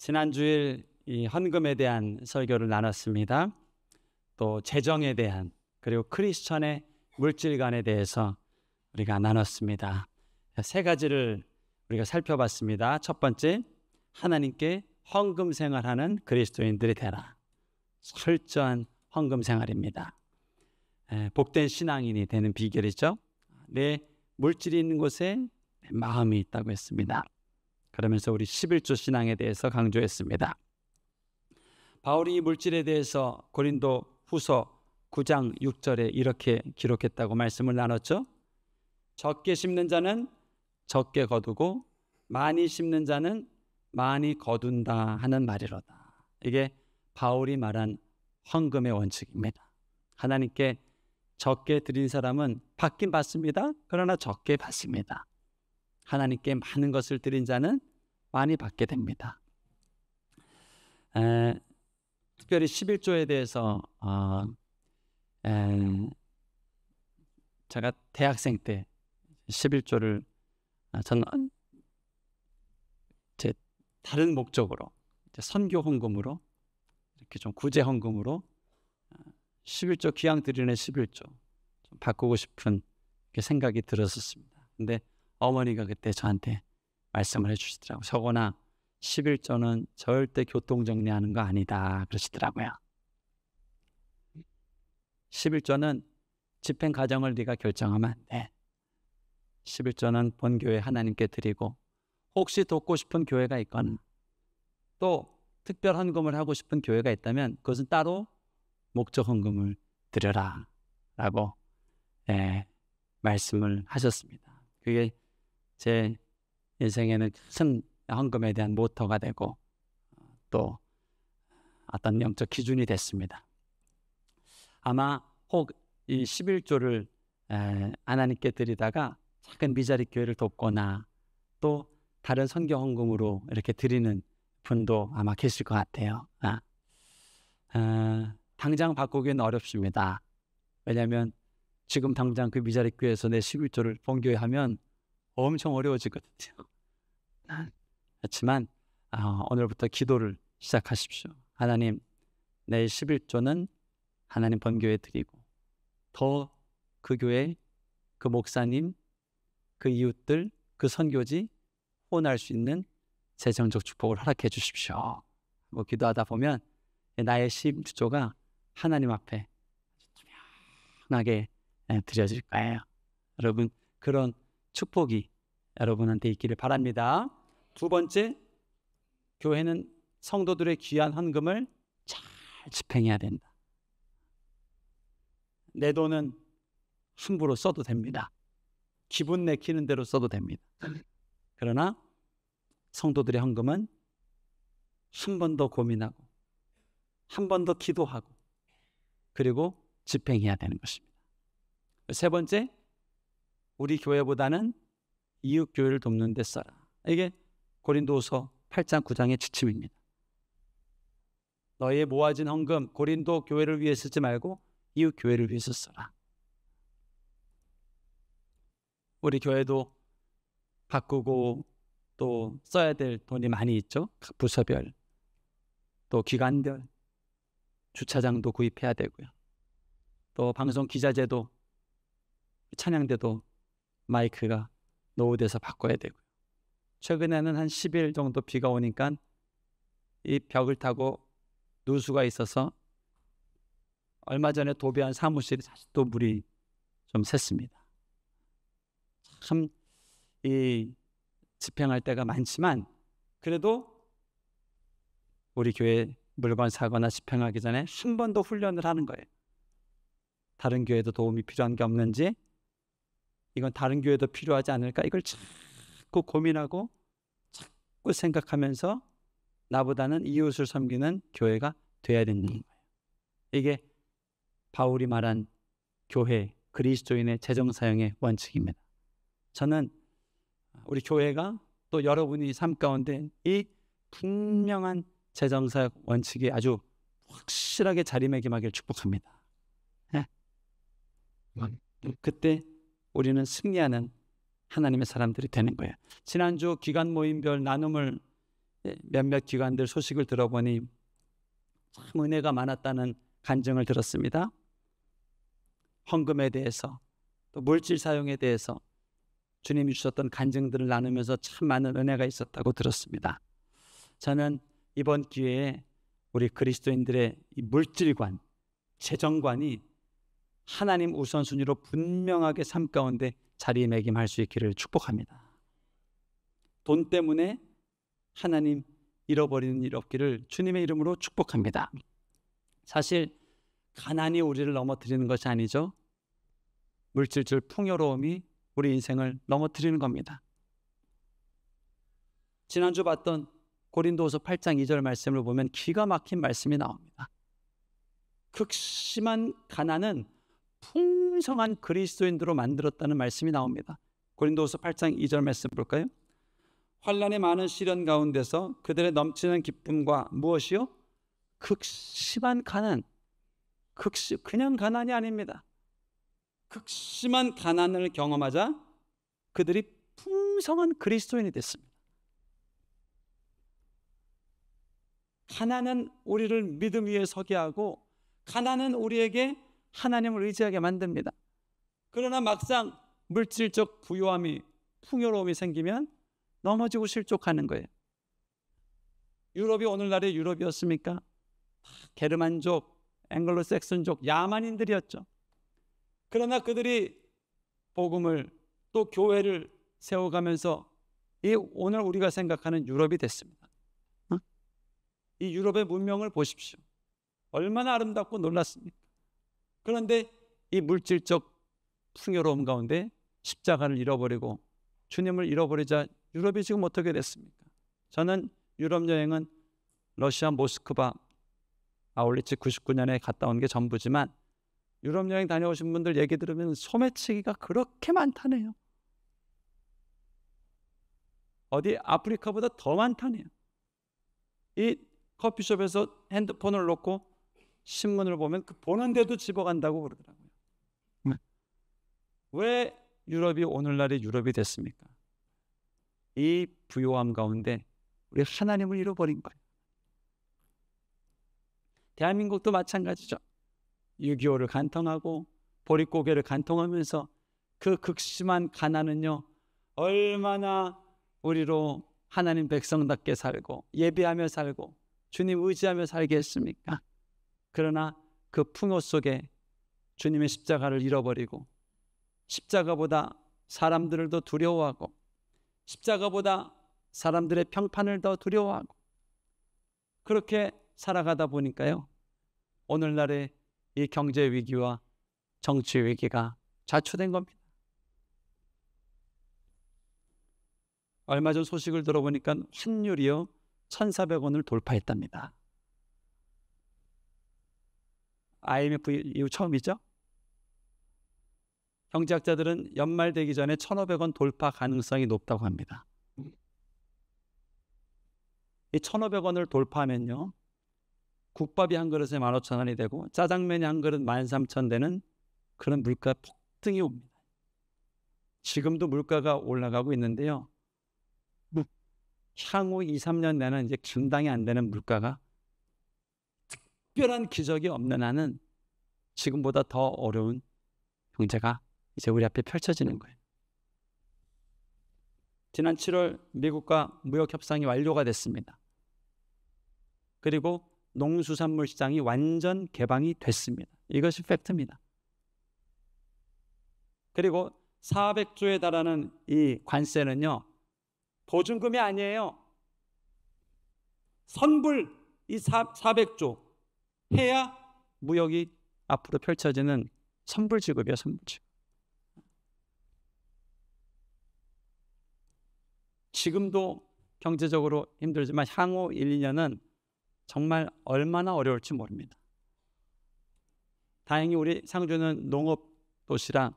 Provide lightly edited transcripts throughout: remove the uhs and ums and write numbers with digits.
지난 주일 이 헌금에 대한 설교를 나눴습니다. 또 재정에 대한, 그리고 크리스천의 물질관에 대해서 우리가 나눴습니다. 세 가지를 우리가 살펴봤습니다. 첫 번째, 하나님께 헌금 생활하는 그리스도인들이 되라. 철저한 헌금 생활입니다. 복된 신앙인이 되는 비결이죠. 내 물질이 있는 곳에 내 마음이 있다고 했습니다. 그러면서 우리 11조 신앙에 대해서 강조했습니다. 바울이 물질에 대해서 고린도 후서 9장 6절에 이렇게 기록했다고 말씀을 나눴죠. 적게 심는 자는 적게 거두고 많이 심는 자는 많이 거둔다 하는 말이로다. 이게 바울이 말한 헌금의 원칙입니다. 하나님께 적게 드린 사람은 받긴 받습니다. 그러나 적게 받습니다. 하나님께 많은 것을 드린 자는 많이 받게 됩니다. 특별히 11조에 대해서 제가 대학생 때 11조를 저는 제 다른 목적으로 선교 헌금으로 이렇게 좀 구제 헌금으로 11조 귀양 드리는 11조 좀 바꾸고 싶은 생각이 들었었습니다. 근데 어머니가 그때 저한테 말씀을 해주시더라고요. 서건아, 11조는 절대 교통정리하는 거 아니다 그러시더라고요. 11조는 집행가정을 네가 결정하면 안 돼. 11조는 본교회 하나님께 드리고, 혹시 돕고 싶은 교회가 있거나 또 특별 헌금을 하고 싶은 교회가 있다면 그것은 따로 목적 헌금을 드려라 라고 말씀을 하셨습니다. 그게 제 인생에는 큰 헌금에 대한 모터가 되고 또 어떤 영적 기준이 됐습니다. 아마 혹 이 11조를 하나님께 드리다가 작은 미자리 교회를 돕거나 또 다른 선교 헌금으로 이렇게 드리는 분도 아마 계실 것 같아요. 당장 바꾸기는 어렵습니다. 왜냐하면 지금 당장 그 미자리 교회에서 내 11조를 본교회 하면 엄청 어려워지거든요. 그렇지만 오늘부터 기도를 시작하십시오. 하나님, 내 11조는 하나님 본교회에 드리고 더 그 교회, 그 목사님, 그 이웃들, 그 선교지 후원할 수 있는 재정적 축복을 허락해 주십시오. 뭐 기도하다 보면 나의 11조가 하나님 앞에 투명하게 드려질 거예요. 여러분, 그런 축복이 여러분한테 있기를 바랍니다. 두 번째, 교회는 성도들의 귀한 헌금을 잘 집행해야 된다. 내 돈은 함부로 써도 됩니다. 기분 내키는 대로 써도 됩니다. 그러나 성도들의 헌금은 한 번 더 고민하고 한 번 더 기도하고 그리고 집행해야 되는 것입니다. 세 번째, 우리 교회보다는 이웃 교회를 돕는 데 써라. 이게 고린도후서 8장 9장의 지침입니다. 너의 모아진 헌금 고린도 교회를 위해 쓰지 말고 이웃 교회를 위해서 써라. 우리 교회도 바꾸고 또 써야 될 돈이 많이 있죠. 각 부서별, 또 기관별, 주차장도 구입해야 되고요. 또 방송 기자재도, 찬양대도 마이크가 노후돼서 바꿔야 되고요. 최근에는 한 10일 정도 비가 오니까 이 벽을 타고 누수가 있어서 얼마 전에 도배한 사무실이 다시 또 물이 좀 샜습니다. 참 이 집행할 때가 많지만 그래도 우리 교회 물건 사거나 집행하기 전에 한 번 더 훈련을 하는 거예요. 다른 교회도 도움이 필요한 게 없는지, 이건 다른 교회도 필요하지 않을까, 이걸 자꾸 고민하고 자꾸 생각하면서 나보다는 이웃을 섬기는 교회가 돼야 되는 거예요. 이게 바울이 말한 교회, 그리스도인의 재정 사용의 원칙입니다. 저는 우리 교회가 또 여러분이 삶 가운데 이 분명한 재정 사용 원칙이 아주 확실하게 자리매김하기를 축복합니다. 그때 우리는 승리하는 하나님의 사람들이 되는 거예요. 지난주 기간 모임별 나눔을 몇몇 기관들 소식을 들어보니 참 은혜가 많았다는 간증을 들었습니다. 헌금에 대해서 또 물질 사용에 대해서 주님이 주셨던 간증들을 나누면서 참 많은 은혜가 있었다고 들었습니다. 저는 이번 기회에 우리 그리스도인들의 이 물질관, 재정관이 하나님 우선순위로 분명하게 삶 가운데 자리매김할 수 있기를 축복합니다. 돈 때문에 하나님 잃어버리는 일 없기를 주님의 이름으로 축복합니다. 사실 가난이 우리를 넘어뜨리는 것이 아니죠. 물질적 풍요로움이 우리 인생을 넘어뜨리는 겁니다. 지난주 봤던 고린도후서 8장 2절 말씀을 보면 기가 막힌 말씀이 나옵니다. 극심한 가난은 풍성한 그리스도인들로 만들었다는 말씀이 나옵니다. 고린도후서 8장 2절 말씀 볼까요? 환난의 많은 시련 가운데서 그들의 넘치는 기쁨과 무엇이요? 극심한 가난. 그냥 가난이 아닙니다. 극심한 가난을 경험하자 그들이 풍성한 그리스도인이 됐습니다. 가난은 우리를 믿음 위에 서게 하고 가난은 우리에게 하나님을 의지하게 만듭니다. 그러나 막상 물질적 부유함이 풍요로움이 생기면 넘어지고 실족하는 거예요. 유럽이 오늘날의 유럽이었습니까? 게르만족, 앵글로색슨족, 야만인들이었죠. 그러나 그들이 복음을 또 교회를 세워가면서 이 오늘 우리가 생각하는 유럽이 됐습니다. 이 유럽의 문명을 보십시오. 얼마나 아름답고 놀랐습니까? 그런데 이 물질적 풍요로움 가운데 십자가를 잃어버리고 주님을 잃어버리자 유럽이 지금 어떻게 됐습니까? 저는 유럽 여행은 러시아 모스크바 아울리츠 99년에 갔다 온 게 전부지만 유럽 여행 다녀오신 분들 얘기 들으면 소매치기가 그렇게 많다네요. 어디 아프리카보다 더 많다네요. 이 커피숍에서 핸드폰을 놓고 신문을 보면 그 보는데도 집어간다고 그러더라고요. 왜 유럽이 오늘날의 유럽이 됐습니까? 이 부요함 가운데 우리 하나님을 잃어버린 거예요. 대한민국도 마찬가지죠. 6.25를 간통하고 보릿고개를 간통하면서 그 극심한 가난은요 얼마나 우리로 하나님 백성답게 살고 예배하며 살고 주님 의지하며 살게 했습니까? 그러나 그 풍요 속에 주님의 십자가를 잃어버리고 십자가보다 사람들을 더 두려워하고 십자가보다 사람들의 평판을 더 두려워하고 그렇게 살아가다 보니까요 오늘날의 이 경제 위기와 정치 위기가 자초된 겁니다. 얼마 전 소식을 들어보니까 환율이요 1,400원을 돌파했답니다. IMF 이후 처음이죠. 경제학자들은 연말 되기 전에 1,500원 돌파 가능성이 높다고 합니다. 이 1,500원을 돌파하면요 국밥이 한 그릇에 15,000원이 되고 짜장면이 한 그릇 13,000원 되는 그런 물가 폭등이 옵니다. 지금도 물가가 올라가고 있는데요 향후 2, 3년 내는 이제 감당이 안 되는 물가가 특별한 기적이 없는 한은 지금보다 더 어려운 경제가 이제 우리 앞에 펼쳐지는 거예요. 지난 7월 미국과 무역 협상이 완료가 됐습니다. 그리고 농수산물 시장이 완전 개방이 됐습니다. 이것이 팩트입니다. 그리고 400조에 달하는 이 관세는요 보증금이 아니에요. 선불 이 400조 해야 무역이 앞으로 펼쳐지는 선불 지급이에요. 선불 지급. 지금도 경제적으로 힘들지만 향후 1, 2년은 정말 얼마나 어려울지 모릅니다. 다행히 우리 상주는 농업 도시라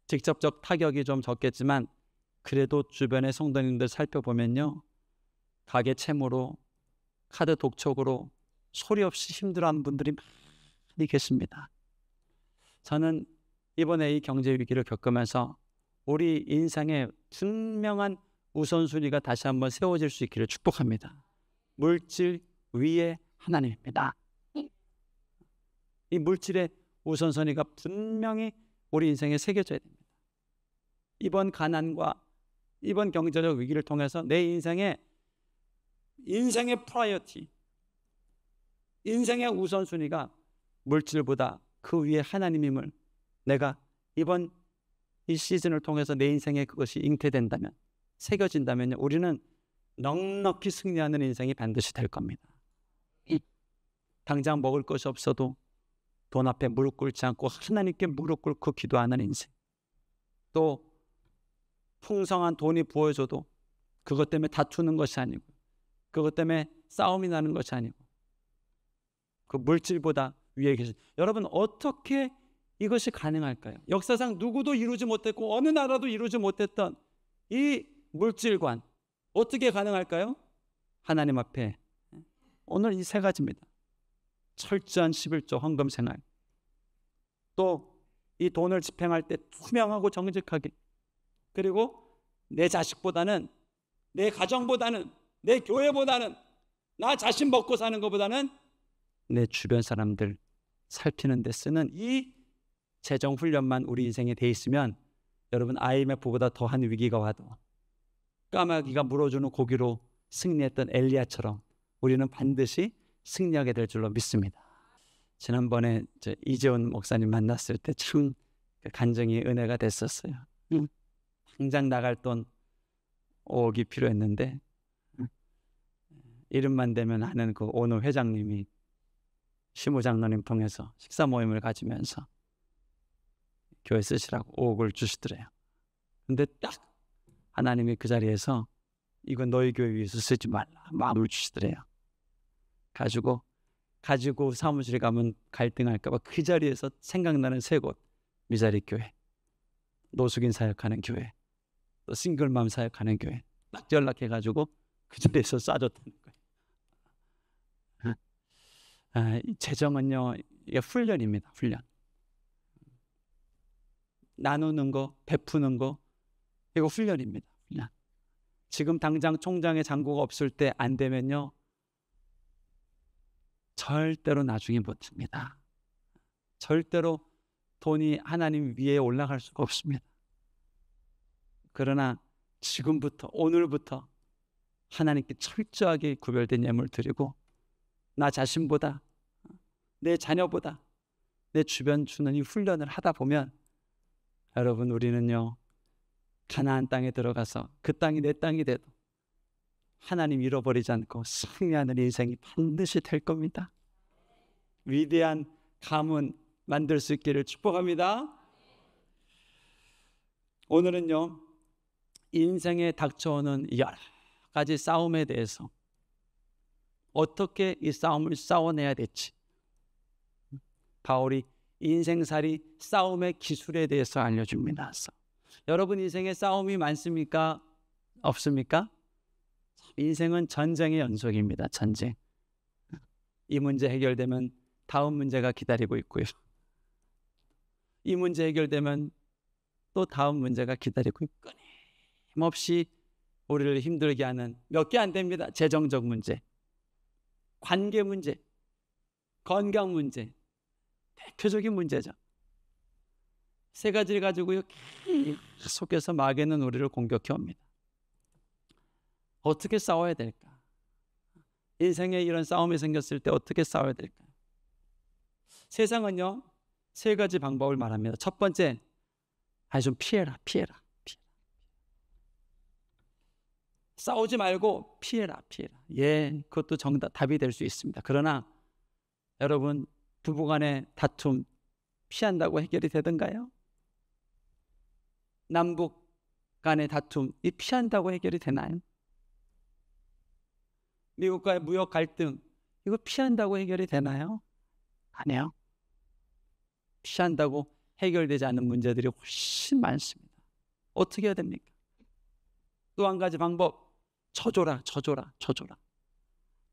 직접적 타격이 좀 적겠지만 그래도 주변의 성도님들 살펴보면요 가계 채무로 카드 독촉으로 소리 없이 힘들어하는 분들이 많이 계십니다. 저는 이번에 이 경제 위기를 겪으면서 우리 인생에 분명한 우선순위가 다시 한번 세워질 수 있기를 축복합니다. 물질 위에 하나님입니다. 이 물질의 우선순위가 분명히 우리 인생에 새겨져야 됩니다. 이번 가난과 이번 경제적 위기를 통해서 내 인생의 프라이어티, 인생의 우선순위가 물질보다 그 위에 하나님임을 내가 이번 이 시즌을 통해서 내 인생에 그것이 잉태된다면, 새겨진다면 우리는 넉넉히 승리하는 인생이 반드시 될 겁니다. 당장 먹을 것이 없어도 돈 앞에 무릎 꿇지 않고 하나님께 무릎 꿇고 기도하는 인생, 또 풍성한 돈이 부어져도 그것 때문에 다투는 것이 아니고, 그것 때문에 싸움이 나는 것이 아니고, 그 물질보다 위에 계신 여러분, 어떻게 이것이 가능할까요? 역사상 누구도 이루지 못했고 어느 나라도 이루지 못했던 이 물질관, 어떻게 가능할까요? 하나님 앞에 오늘 이 세 가지입니다. 철저한 11조 헌금 생활, 또 이 돈을 집행할 때 투명하고 정직하게, 그리고 내 자식보다는, 내 가정보다는, 내 교회보다는, 나 자신 먹고 사는 것보다는 내 주변 사람들 살피는 데 쓰는 이 재정 훈련만 우리 인생에 돼 있으면, 여러분, IMF보다 더한 위기가 와도 까마귀가 물어주는 고기로 승리했던 엘리야처럼 우리는 반드시 승리하게 될 줄로 믿습니다. 지난번에 이재훈 목사님 만났을 때 참 간증이 은혜가 됐었어요. 당장 나갈 돈 5억이 필요했는데 이름만 대면 아는 그 오노 회장님이 시무 장로님 통해서 식사 모임을 가지면서 교회 쓰시라고 5억을 주시더래요. 근데 딱 하나님이 그 자리에서 이건 너희 교회 위해서 쓰지 말라 마음을 주시더래요. 가지고 사무실에 가면 갈등할까 봐 그 자리에서 생각나는 세 곳, 미자리 교회, 노숙인 사역하는 교회, 또 싱글맘 사역하는 교회 딱 연락해가지고 그 자리에서 쏴줬다는 거예요. 이 재정은요, 이게 훈련입니다. 훈련. 나누는 거, 베푸는 거, 이거 훈련입니다. 훈련. 지금 당장 총장의 잔고가 없을 때 안 되면요, 절대로 나중에 못합니다. 절대로 돈이 하나님 위에 올라갈 수가 없습니다. 그러나 지금부터, 오늘부터 하나님께 철저하게 구별된 예물 드리고, 나 자신보다, 내 자녀보다, 내 주변 주는 이 훈련을 하다 보면, 여러분, 우리는요, 가나안 땅에 들어가서 그 땅이 내 땅이 돼도 하나님 잃어버리지 않고 승리하는 인생이 반드시 될 겁니다. 위대한 가문 만들 수 있기를 축복합니다. 오늘은요, 인생에 닥쳐오는 여러 가지 싸움에 대해서 어떻게 이 싸움을 싸워내야 될지, 바울이 인생살이 싸움의 기술에 대해서 알려줍니다. 여러분, 인생에 싸움이 많습니까? 없습니까? 인생은 전쟁의 연속입니다. 전쟁. 이 문제 해결되면 다음 문제가 기다리고 있고요. 이 문제 해결되면 또 다음 문제가 기다리고 있고, 끊임없이 우리를 힘들게 하는 몇 개 안 됩니다. 재정적 문제, 관계 문제, 건강 문제, 대표적인 문제죠. 세 가지를 가지고요, 계속해서 마귀는 우리를 공격해 옵니다. 어떻게 싸워야 될까? 인생에 이런 싸움이 생겼을 때 어떻게 싸워야 될까? 세상은요, 세 가지 방법을 말합니다. 첫 번째, 좀 피해라. 싸우지 말고 피해라. 예, 그것도 답이 될 수 있습니다. 그러나 여러분, 부부간의 다툼 피한다고 해결이 되던가요? 남북 간의 다툼 이 피한다고 해결이 되나요? 미국과의 무역 갈등 이거 피한다고 해결이 되나요? 아니요. 피한다고 해결되지 않는 문제들이 훨씬 많습니다. 어떻게 해야 됩니까? 또 한 가지 방법, 쳐줘라.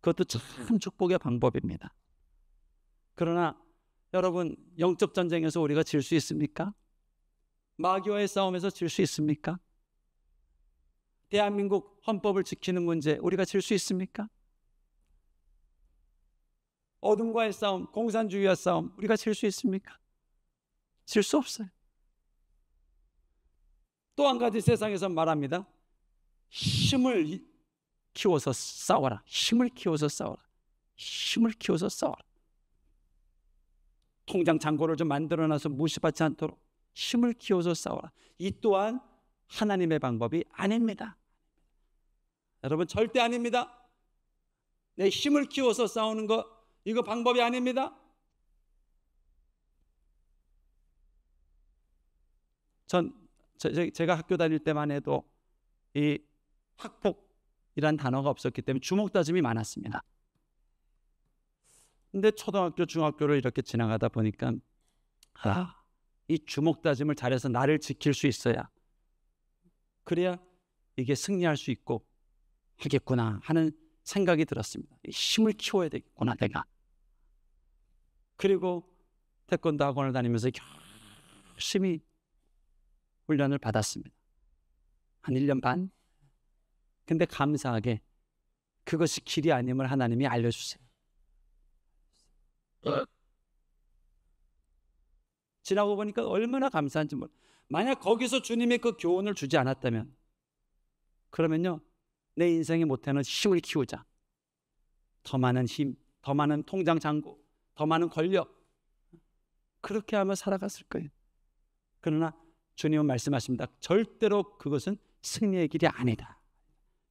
그것도 참 축복의 방법입니다. 그러나 여러분, 영적 전쟁에서 우리가 질 수 있습니까? 마귀와의 싸움에서 질 수 있습니까? 대한민국 헌법을 지키는 문제 우리가 질 수 있습니까? 어둠과의 싸움, 공산주의와 싸움 우리가 질 수 있습니까? 질 수 없어요. 또 한 가지 세상에서 말합니다. 힘을 키워서 싸워라. 힘을 키워서 싸워라. 힘을 키워서 싸워라. 통장 잔고를 좀 만들어놔서 무시받지 않도록 힘을 키워서 싸워라. 이 또한 하나님의 방법이 아닙니다. 여러분, 절대 아닙니다. 내 힘을 키워서 싸우는 거, 이거 방법이 아닙니다. 제가 학교 다닐 때만 해도 이 학폭이란 단어가 없었기 때문에 주먹다짐이 많았습니다. 근데 초등학교, 중학교를 이렇게 지나가다 보니까 이 주먹다짐을 잘해서 나를 지킬 수 있어야, 그래야 이게 승리할 수 있고 하겠구나 하는 생각이 들었습니다. 힘을 키워야 되겠구나 내가. 그리고 태권도 학원을 다니면서 열심히 훈련을 받았습니다. 한 1년 반. 근데 감사하게 그것이 길이 아님을 하나님이 알려주세요. 지나고 보니까 얼마나 감사한지 몰라요. 만약 거기서 주님이 그 교훈을 주지 않았다면, 그러면요, 내 인생의 모태는 힘을 키우자. 더 많은 힘, 더 많은 통장 잔고, 더 많은 권력, 그렇게 하며 살아갔을 거예요. 그러나 주님은 말씀하십니다. 절대로 그것은 승리의 길이 아니다.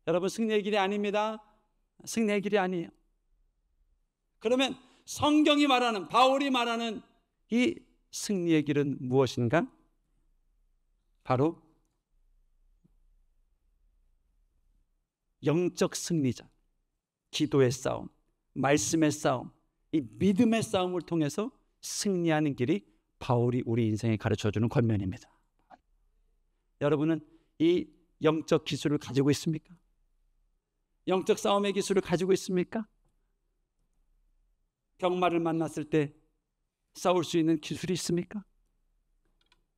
여러분, 승리의 길이 아닙니다. 승리의 길이 아니에요. 그러면 성경이 말하는, 바울이 말하는 이 승리의 길은 무엇인가? 바로 영적 승리자, 기도의 싸움, 말씀의 싸움, 이 믿음의 싸움을 통해서 승리하는 길이 바울이 우리 인생에 가르쳐주는 권면입니다. 여러분은 이 영적 기술을 가지고 있습니까? 영적 싸움의 기술을 가지고 있습니까? 병마를 만났을 때 싸울 수 있는 기술이 있습니까?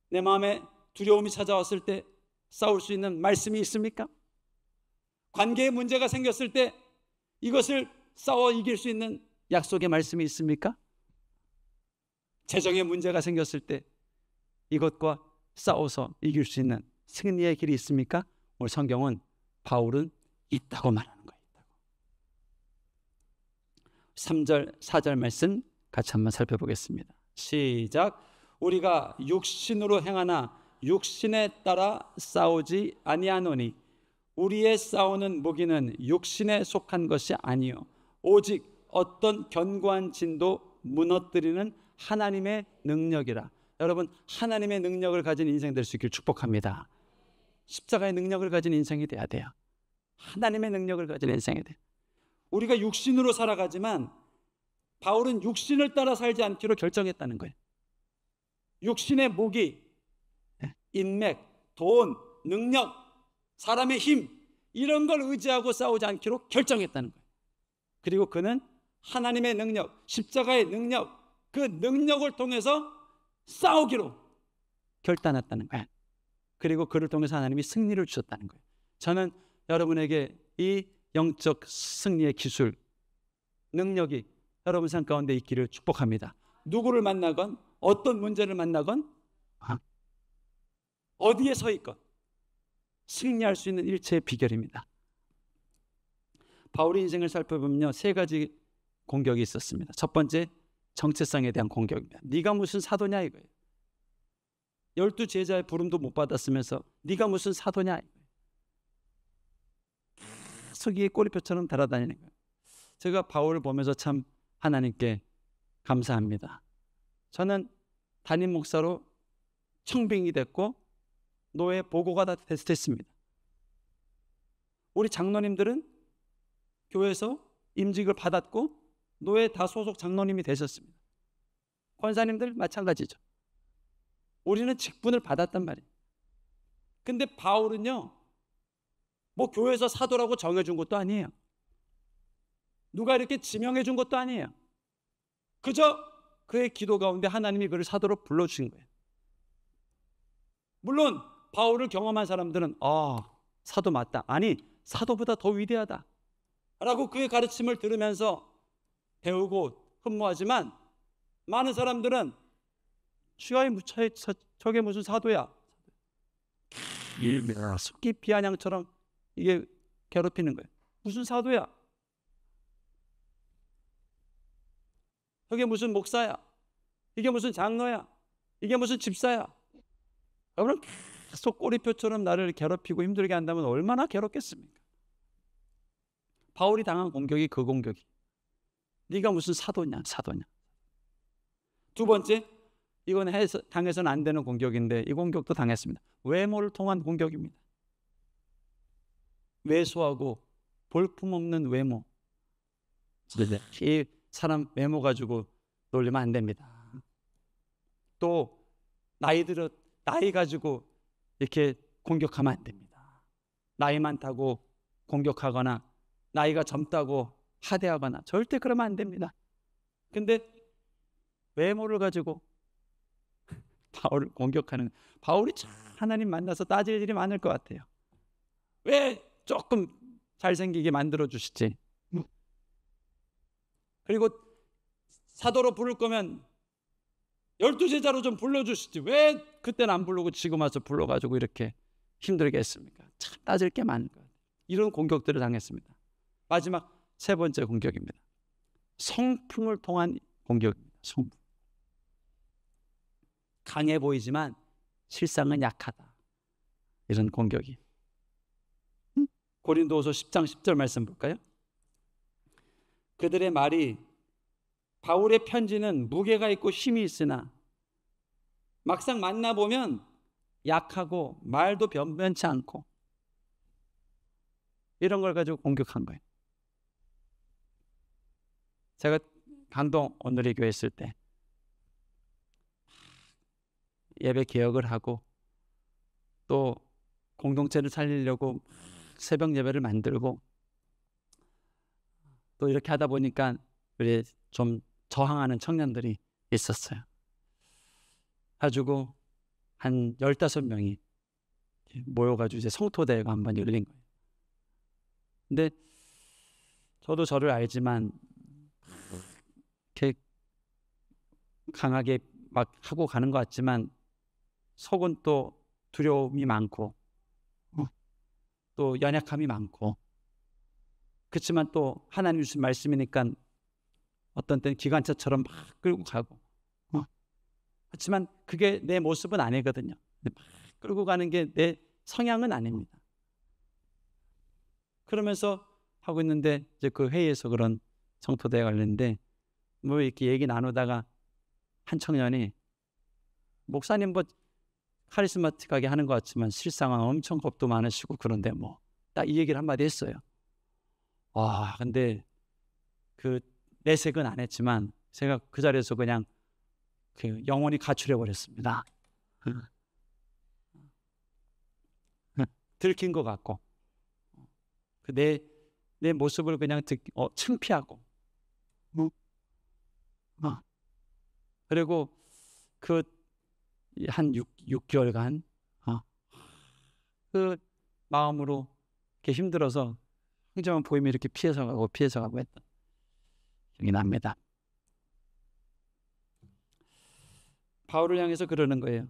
내 마음에 두려움이 찾아왔을 때 싸울 수 있는 말씀이 있습니까? 관계에 문제가 생겼을 때 이것을 싸워 이길 수 있는 약속의 말씀이 있습니까? 재정에 문제가 생겼을 때 이것과 싸워서 이길 수 있는 승리의 길이 있습니까? 오늘 성경은 바울은 있다고 말하는 거예요. 3절, 4절 말씀 같이 한번 살펴보겠습니다. 시작. 우리가 육신으로 행하나 육신에 따라 싸우지 아니하노니 우리의 싸우는 무기는 육신에 속한 것이 아니요 오직 어떤 견고한 진도 무너뜨리는 하나님의 능력이라. 여러분, 하나님의 능력을 가진 인생 될 수 있길 축복합니다. 십자가의 능력을 가진 인생이 돼야 돼요. 하나님의 능력을 가진 인생이 돼요. 우리가 육신으로 살아가지만 바울은 육신을 따라 살지 않기로 결정했다는 거예요. 육신의 무기, 인맥, 돈, 능력, 사람의 힘, 이런 걸 의지하고 싸우지 않기로 결정했다는 거예요. 그리고 그는 하나님의 능력, 십자가의 능력, 그 능력을 통해서 싸우기로 결단했다는 거예요. 그리고 그를 통해서 하나님이 승리를 주셨다는 거예요. 저는 여러분에게 이 영적 승리의 기술, 능력이 여러분 삶 가운데 있기를 축복합니다. 누구를 만나건, 어떤 문제를 만나건, 어디에 서 있건 승리할 수 있는 일체의 비결입니다. 바울의 인생을 살펴보면요, 3가지 공격이 있었습니다. 첫 번째, 정체성에 대한 공격입니다. 네가 무슨 사도냐 이거예요. 12 제자의 부름도 못 받았으면서 네가 무슨 사도냐 이거예요. 계속 이 꼬리표처럼 달아다니는 거예요. 제가 바울을 보면서 참 하나님께 감사합니다. 저는 담임 목사로 청빙이 됐고 노예 보고가 다 됐습니다. 우리 장로님들은 교회에서 임직을 받았고 노예 다 소속 장로님이 되셨습니다. 권사님들 마찬가지죠. 우리는 직분을 받았단 말이에요. 근데 바울은요, 뭐 교회에서 사도라고 정해준 것도 아니에요. 누가 이렇게 지명해 준 것도 아니에요. 그저 그의 기도 가운데 하나님이 그를 사도로 불러주신 거예요. 물론 바울을 경험한 사람들은 사도 맞다. 아니, 사도보다 더 위대하다. 라고 그의 가르침을 들으면서 배우고 흠모하지만 많은 사람들은 주야의 무차에 저게 무슨 사도야. 숲기 비아냥처럼 이게 괴롭히는 거예요. 무슨 사도야. 저게 무슨 목사야. 이게 무슨 장로야. 이게 무슨 집사야. 여러분 계속 꼬리표처럼 나를 괴롭히고 힘들게 한다면 얼마나 괴롭겠습니까? 바울이 당한 공격이 그 공격이. 네가 무슨 사도냐. 두 번째, 이건 당해서는 안 되는 공격인데 이 공격도 당했습니다. 외모를 통한 공격입니다. 왜소하고 볼품없는 외모. 이 사람 외모 가지고 놀리면 안 됩니다. 또 나이 가지고 이렇게 공격하면 안 됩니다. 나이 많다고 공격하거나 나이가 젊다고 하대하거나 절대 그러면 안 됩니다. 근데 외모를 가지고 바울을 공격하는, 바울이 참 하나님 만나서 따질 일이 많을 것 같아요. 왜 조금 잘생기게 만들어 주시지? 그리고 사도로 부를 거면 12제자로 좀 불러주시지. 왜 그때는 안 부르고 지금 와서 불러가지고 이렇게 힘들게 했습니까? 참 따질 게 많은 것 같아요. 이런 공격들을 당했습니다. 마지막 세 번째 공격입니다. 성품을 통한 공격입니다. 성품. 강해 보이지만 실상은 약하다. 이런 공격이. 고린도후서 10장 10절 말씀 볼까요? 그들의 말이 바울의 편지는 무게가 있고 힘이 있으나 막상 만나보면 약하고 말도 변변치 않고, 이런 걸 가지고 공격한 거예요. 제가 강동 오늘의 교회 있을 때 예배 개혁을 하고 또 공동체를 살리려고 새벽 예배를 만들고 또 이렇게 하다 보니까 우리 좀 저항하는 청년들이 있었어요. 가지고 한 15명이 모여가지고 이제 성토대회가 한번 열린 거예요. 근데 저도 저를 알지만 이렇게 강하게 막 하고 가는 것 같지만 속은 또 두려움이 많고 또 연약함이 많고, 그렇지만 또 하나님 주신 말씀이니까 어떤 때는 기관차처럼 막 끌고 가고, 그렇지만 그게 내 모습은 아니거든요. 막 끌고 가는 게 내 성향은 아닙니다. 그러면서 하고 있는데 이제 그 회의에서 그런 성토대회가 열렸는데 뭐 이렇게 얘기 나누다가 한 청년이, 목사님 뭐 카리스마틱하게 하는 것 같지만 실상은 엄청 겁도 많으시고 그런데 뭐 딱 이 얘기를 한마디 했어요. 근데 그 내색은 안 했지만 제가 그 자리에서 그냥 그 영혼이 가출해 버렸습니다. 들킨 것 같고 내 모습을 그냥 창피하고 그리고 그 한 6개월간 그 마음으로 이렇게 힘들어서 형제만 보이면 이렇게 피해서 가고 했던 기억이 납니다. 바울을 향해서 그러는 거예요.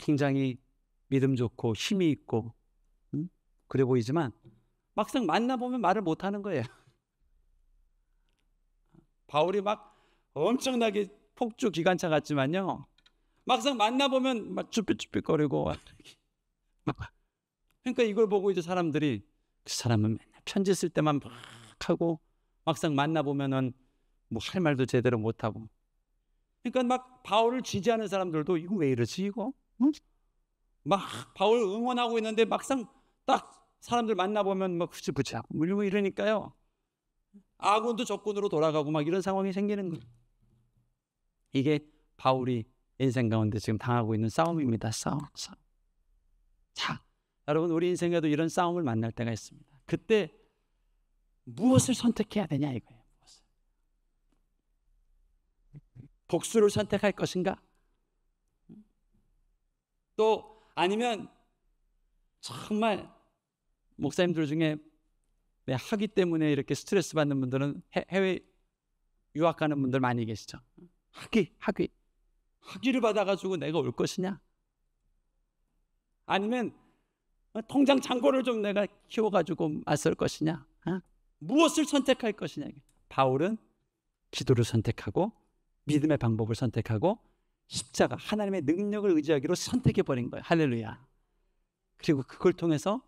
굉장히 믿음 좋고 힘이 있고 그래 보이지만 막상 만나보면 말을 못하는 거예요. 바울이 막 엄청나게 폭주 기관차 같지만요, 막상 만나보면 막 쭈삣쭈삣거리고. 그러니까 이걸 보고 이제 사람들이, 그 사람은 맨날 편지 쓸 때만 막 하고 막상 만나보면은 뭐 할 말도 제대로 못하고. 그러니까 막 바울을 지지하는 사람들도 이거 왜 이러지 이거? 막 바울 응원하고 있는데 막상 딱 사람들 만나보면 막 흐지부지하고 물고 이러니까요, 아군도 적군으로 돌아가고 막 이런 상황이 생기는 거예요. 이게 바울이 인생 가운데 지금 당하고 있는 싸움입니다. 싸움. 자, 여러분, 우리 인생에도 이런 싸움을 만날 때가 있습니다. 그때 무엇을 선택해야 되냐 이거예요. 무엇을. 복수를 선택할 것인가? 또 아니면 정말 목사님들 중에 학위 때문에 이렇게 스트레스 받는 분들은 해외 유학 가는 분들 많이 계시죠. 학위를 받아가지고 내가 올 것이냐? 아니면 통장 잔고를 좀 내가 키워가지고 맞설 것이냐? 무엇을 선택할 것이냐? 바울은 기도를 선택하고 믿음의 방법을 선택하고 십자가, 하나님의 능력을 의지하기로 선택해버린 거예요. 할렐루야. 그리고 그걸 통해서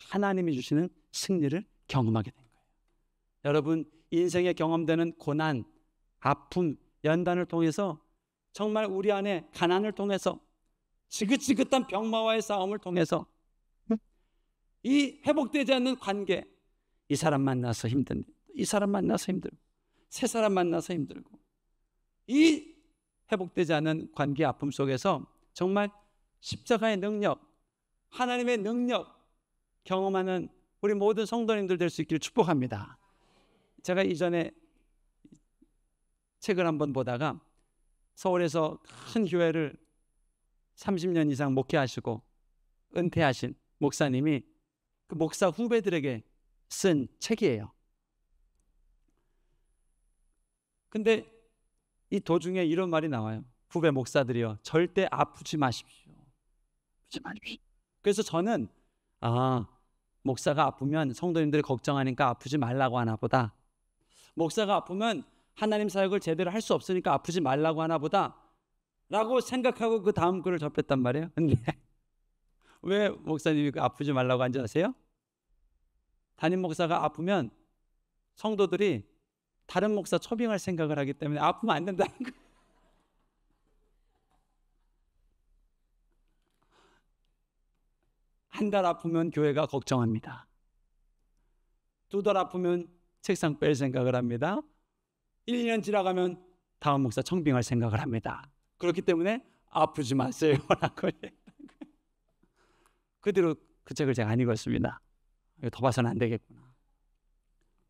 하나님이 주시는 승리를 경험하게 된 거예요. 여러분, 인생에 경험되는 고난, 아픔, 연단을 통해서 정말 우리 안에 가난을 통해서 지긋지긋한 병마와의 싸움을 통해서 이 회복되지 않는 관계, 이 사람 만나서 힘든, 이 사람 만나서 힘들고, 새 사람 만나서 힘들고, 이 회복되지 않은 관계 아픔 속에서 정말 십자가의 능력, 하나님의 능력 경험하는 우리 모든 성도님들 될 수 있기를 축복합니다. 제가 이전에 책을 한번 보다가 서울에서 큰 교회를 30년 이상 목회하시고 은퇴하신 목사님이 그 목사 후배들에게 쓴 책이에요. 근데 이 도중에 이런 말이 나와요. 후배 목사들이요, 절대 아프지 마십시오. 아프지 마십시오. 그래서 저는 목사가 아프면 성도님들이 걱정하니까 아프지 말라고 하나 보다, 목사가 아프면 하나님 사역을 제대로 할 수 없으니까 아프지 말라고 하나 보다 라고 생각하고 그 다음 글을 접했단 말이에요. 근데 왜 목사님이 아프지 말라고 한지 아세요? 담임 목사가 아프면 성도들이 다른 목사 초빙할 생각을 하기 때문에 아프면 안 된다는 거예요. 한 달 아프면 교회가 걱정합니다. 2달 아프면 책상 뺄 생각을 합니다. 1년 지나가면 다음 목사 청빙할 생각을 합니다. 그렇기 때문에 아프지 마세요 라고 그대로 그 책을 제가 안 읽었습니다. 더 봐서는 안 되겠구나.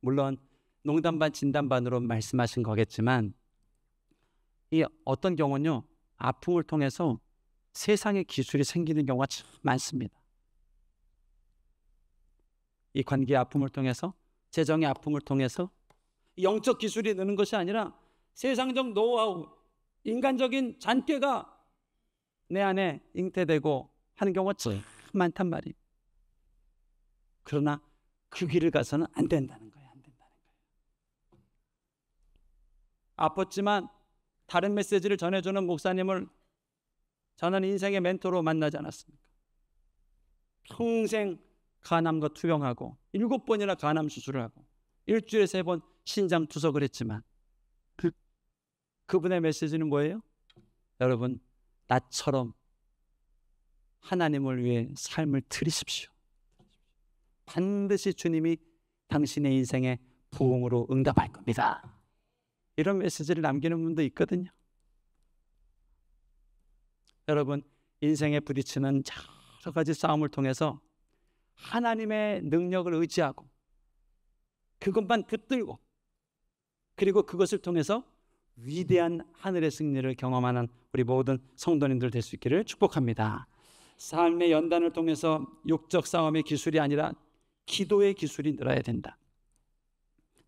물론 농담 반 진담 반으로 말씀하신 거겠지만 이 어떤 경우는요, 아픔을 통해서 세상의 기술이 생기는 경우가 참 많습니다. 이 관계의 아픔을 통해서, 재정의 아픔을 통해서 영적 기술이 느는 것이 아니라 세상적 노하우, 인간적인 잔꾀가 내 안에 잉태되고 하는 경우가 참 많단 말이에요. 그러나 그 길을 가서는 안 된다는 거예요. 안 된다는 거예요. 아팠지만 다른 메시지를 전해주는 목사님을 저는 인생의 멘토로 만나지 않았습니까? 평생 간암과 투병하고 7번이나 간암 수술을 하고 일주일에 3번 신장 투석을 했지만 그분의 메시지는 뭐예요? 여러분, 나처럼 하나님을 위해 삶을 드리십시오. 반드시 주님이 당신의 인생에 부흥으로 응답할 겁니다. 이런 메시지를 남기는 분도 있거든요. 여러분, 인생에 부딪히는 여러 가지 싸움을 통해서 하나님의 능력을 의지하고 그것만 붙들고, 그리고 그것을 통해서 위대한 하늘의 승리를 경험하는 우리 모든 성도님들 될 수 있기를 축복합니다. 삶의 연단을 통해서 육적 싸움의 기술이 아니라 기도의 기술이 늘어야 된다.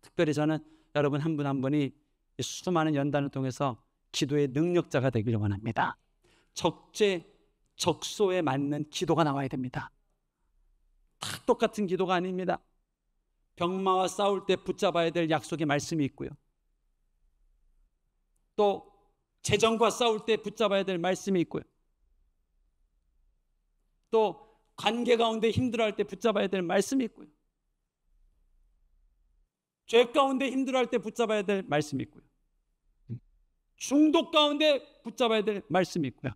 특별히 저는 여러분 한 분 한 분이 수많은 연단을 통해서 기도의 능력자가 되기를 원합니다. 적소에 맞는 기도가 나와야 됩니다. 다 똑같은 기도가 아닙니다. 병마와 싸울 때 붙잡아야 될 약속의 말씀이 있고요, 또 재정과 싸울 때 붙잡아야 될 말씀이 있고요, 또 관계 가운데 힘들어할 때 붙잡아야 될 말씀이 있고요, 죄 가운데 힘들어할 때 붙잡아야 될 말씀이 있고요, 중독 가운데 붙잡아야 될 말씀이 있고요.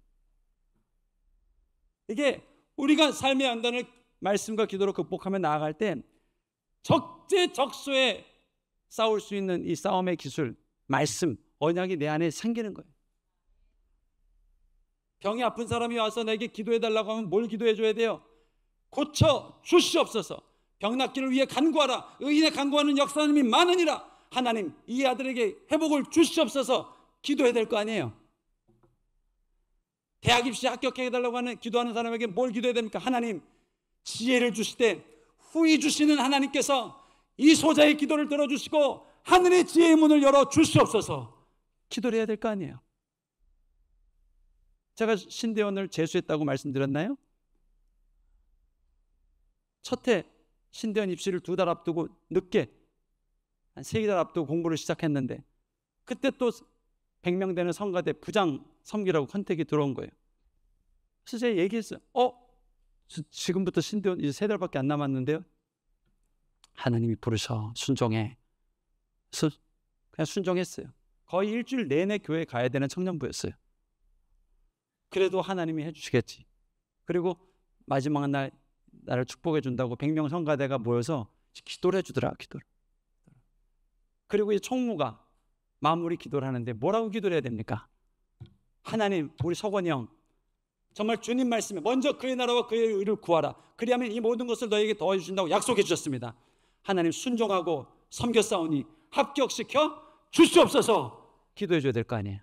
이게 우리가 삶의 연단을 말씀과 기도로 극복하며 나아갈 때 적재적소에 싸울 수 있는 이 싸움의 기술, 말씀, 언약이 내 안에 생기는 거예요. 병이 아픈 사람이 와서 내게 기도해달라고 하면 뭘 기도해줘야 돼요? 고쳐 주시옵소서. 병 낫기를 위해 간구하라. 의인의 간구하는 역사님이 많으니라. 하나님, 이 아들에게 회복을 주시옵소서. 기도해야 될 거 아니에요. 대학 입시 합격해달라고 하는 기도하는 사람에게 뭘 기도해야 됩니까? 하나님, 지혜를 주실 때 후히 주시는 하나님께서 이 소자의 기도를 들어주시고 하늘의 지혜의 문을 열어 주시옵소서 기도를 해야 될 거 아니에요. 제가 신대원을 재수했다고 말씀드렸나요? 첫해 신대원 입시를 2달 앞두고 늦게 한 3달 앞두고 공부를 시작했는데 그때 또 100명 되는 성가대 부장 섬기라고 컨택이 들어온 거예요. 그래서 제가 얘기했어요. 지금부터 신대원 이제 3달밖에 안 남았는데요. 하나님이 부르셔 순종해. 그래서 그냥 순종했어요. 거의 일주일 내내 교회 가야 되는 청년부였어요. 그래도 하나님이 해주시겠지. 그리고 마지막 날 나를 축복해 준다고 100명 성가대가 모여서 기도를 해주더라. 기도를. 그리고 이 총무가 마무리 기도를 하는데 뭐라고 기도를 해야 됩니까? 하나님, 우리 석원이 형 정말 주님 말씀에 먼저 그의 나라와 그의 의를 구하라. 그리하면 이 모든 것을 너에게 더해 주신다고 약속해 주셨습니다. 하나님 순종하고 섬겼사오니 합격시켜 주시옵소서 기도해 줘야 될 거 아니에요.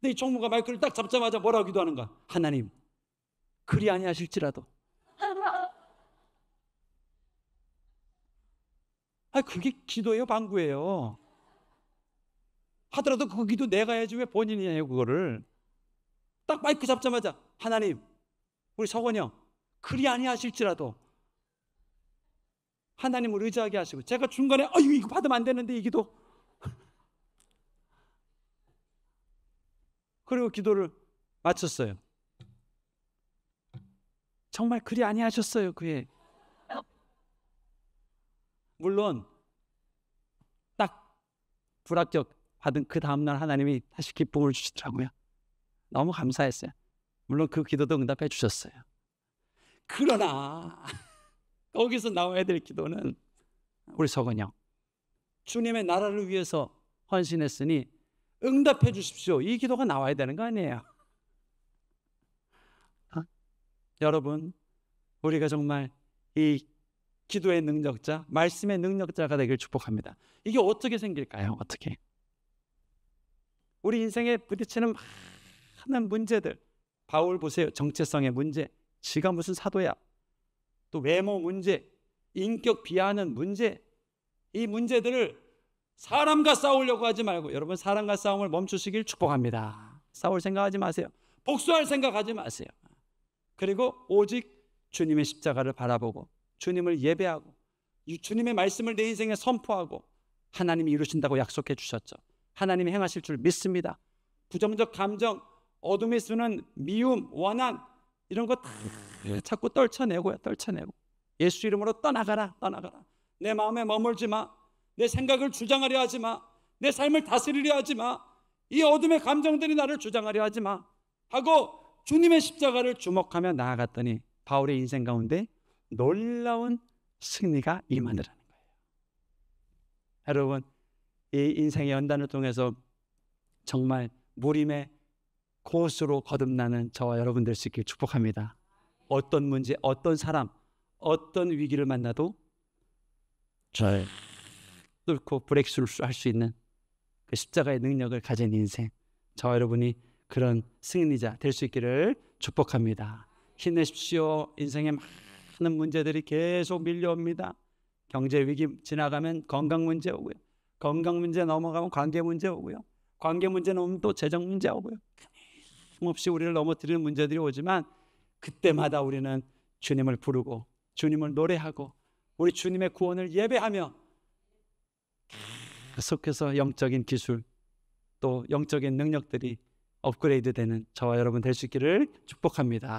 근데 이 총무가 마이크를 딱 잡자마자 뭐라고 기도하는가? 하나님, 그리 아니하실지라도. 그게 기도예요, 방구예요? 하더라도 그 기도 내가 해야지 왜 본인이 해요, 그거를. 딱 마이크 잡자마자 하나님, 우리 석원이 형, 그리 아니하실지라도 하나님을 의지하게 하시고, 제가 중간에 이거 받으면 안 되는데 이 기도. 그리고 기도를 마쳤어요. 정말 그리 아니하셨어요, 그에. 물론 딱 불합격 받은 그 다음날 하나님이 다시 기쁨을 주시더라고요. 너무 감사했어요. 물론 그 기도도 응답해 주셨어요. 그러나 거기서 나와야 될 기도는 우리 석원이 형, 주님의 나라를 위해서 헌신했으니 응답해 주십시오. 이 기도가 나와야 되는 거 아니에요? 여러분, 우리가 정말 이 기도의 능력자, 말씀의 능력자가 되길 축복합니다. 이게 어떻게 생길까요? 어떻게? 우리 인생에 부딪히는 많은 문제들, 바울 보세요. 정체성의 문제, 지가 무슨 사도야. 또 외모 문제, 인격 비하하는 문제, 이 문제들을 사람과 싸우려고 하지 말고 여러분 사람과 싸움을 멈추시길 축복합니다. 싸울 생각하지 마세요. 복수할 생각하지 마세요. 그리고 오직 주님의 십자가를 바라보고 주님을 예배하고 주님의 말씀을 내 인생에 선포하고 하나님이 이루신다고 약속해 주셨죠. 하나님이 행하실 줄 믿습니다. 부정적 감정, 어둠이 쓰는 미움, 원한 이런 거 다 자꾸 떨쳐내고요. 떨쳐내고 예수 이름으로 떠나가라. 떠나가라. 내 마음에 머물지 마. 내 생각을 주장하려 하지 마. 내 삶을 다스리려 하지 마. 이 어둠의 감정들이 나를 주장하려 하지 마 하고 주님의 십자가를 주목하며 나아갔더니 바울의 인생 가운데 놀라운 승리가 임하더라는 거예요. 여러분, 이 인생의 연단을 통해서 정말 무림의 고수로 거듭나는 저와 여러분 될 수 있길 축복합니다. 어떤 문제, 어떤 사람, 어떤 위기를 만나도 잘 뚫고 브레이크스루 할 수 있는 그 십자가의 능력을 가진 인생, 저와 여러분이 그런 승리자 될 수 있기를 축복합니다. 힘내십시오. 인생에 많은 문제들이 계속 밀려옵니다. 경제 위기 지나가면 건강 문제 오고요. 건강 문제 넘어가면 관계 문제 오고요. 관계 문제 넘으면 또 재정 문제 오고요. 끊임없이 우리를 넘어뜨리는 문제들이 오지만 그때마다 우리는 주님을 부르고 주님을 노래하고 우리 주님의 구원을 예배하며 계속해서 영적인 기술 또 영적인 능력들이 업그레이드 되는 저와 여러분 될 수 있기를 축복합니다.